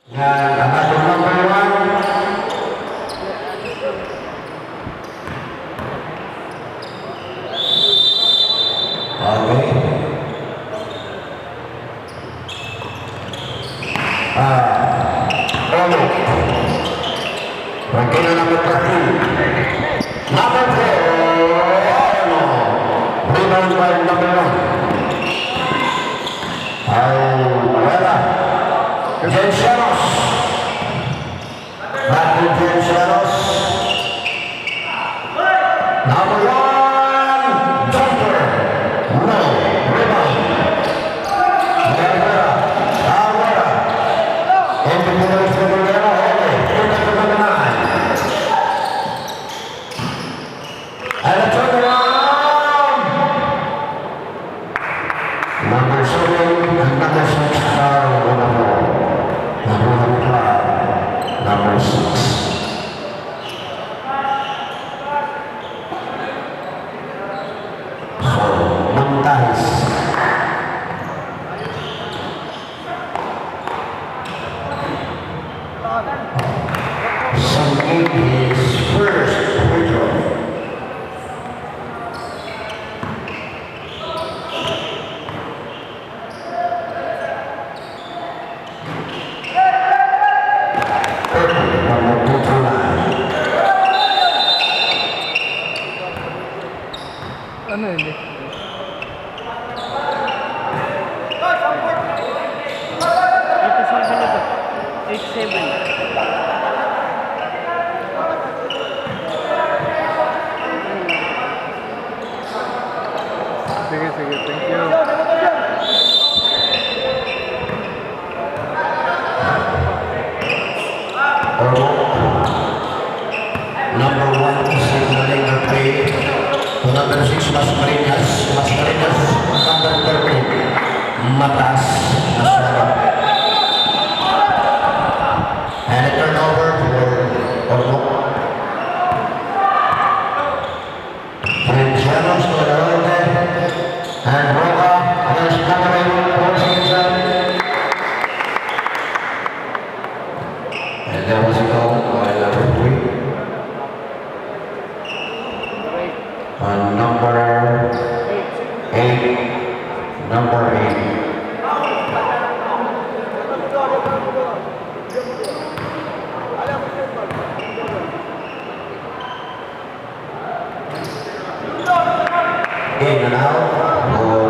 Yan, another number one. Okay. Olo. Okay na number 13. Number 4. Olo. Rebound by number 1. Alvera. Genceros. Back to Genceros. Number 1. Jumper. No. Rebound. Alvera. Alvera. Into the rest of the level. Okay. Into the number 9. And a turnaround. Number 7 and number 6 are wonderful. Number 5, number 6. So, Montajes. Singing his first withdraw. Number 229. Ano hindi? Ito sa na to. 87. Sige, sige. Thank you. Number 1 is signaling the play to number 6, Masmarinas. Masmarinas, number 30, Matas, Naswara. And a turnover for Ormoc. Genceros to the right, and Roca is covering 4 seconds out. And there was a goal by number 3. Number 8. Number 8. In and out for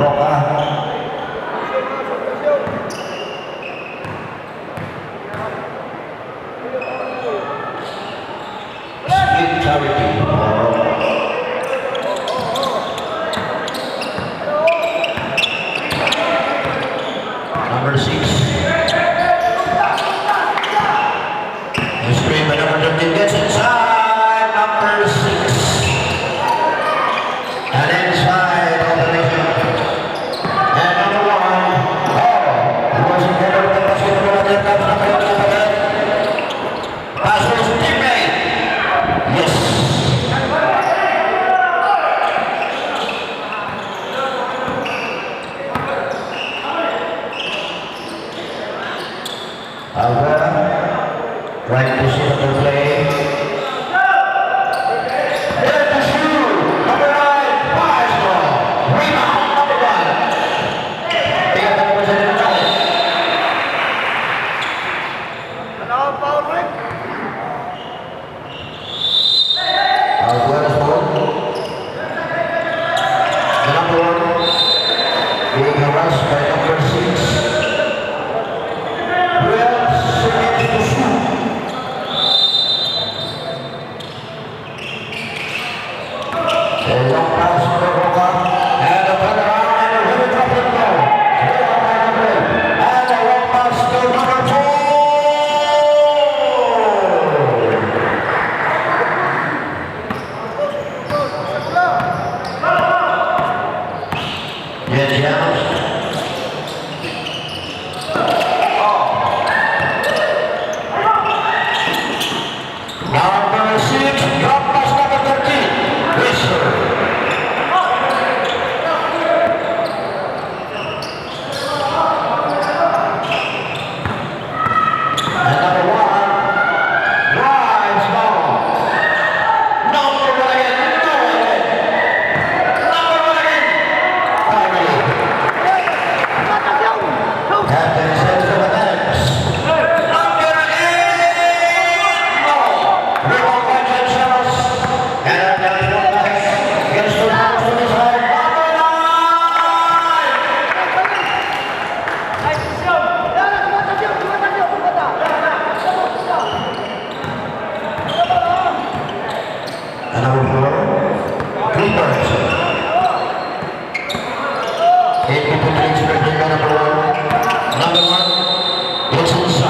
Roca. Split charity for Roca. Number 6. The screen by number 13 gets inside. Number 6. And inside operation. And number 1. He was in favor of the possibility of the pass to his teammate. Yes. Alvera, right to shoot the play. There to shoot. Number 9, pass ball. Rebound, number 1. Take up the position of challenge. Alvera's ball. The number 1 being harassed by number 6. 12 seconds to shoot.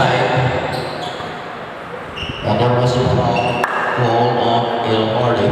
inside. And there was a foul called on Il Hardy.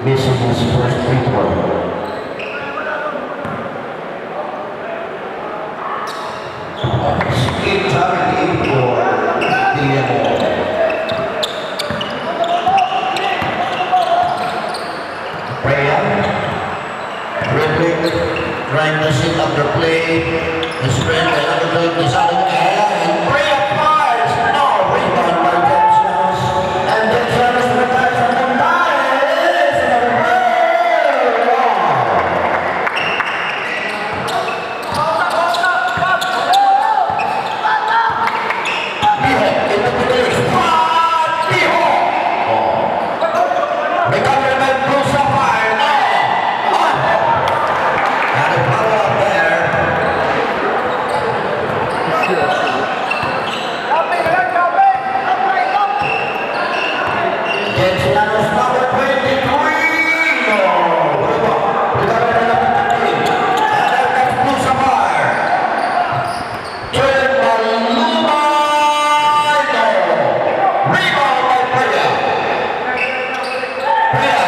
Missing his first free throw. Skip target for Guillermo. Freya dribbling, trying to set up the play. The sprint, another dribble is out of the air, and Freya fires. No, rebound by James and James retires from the bias. Number Kuya.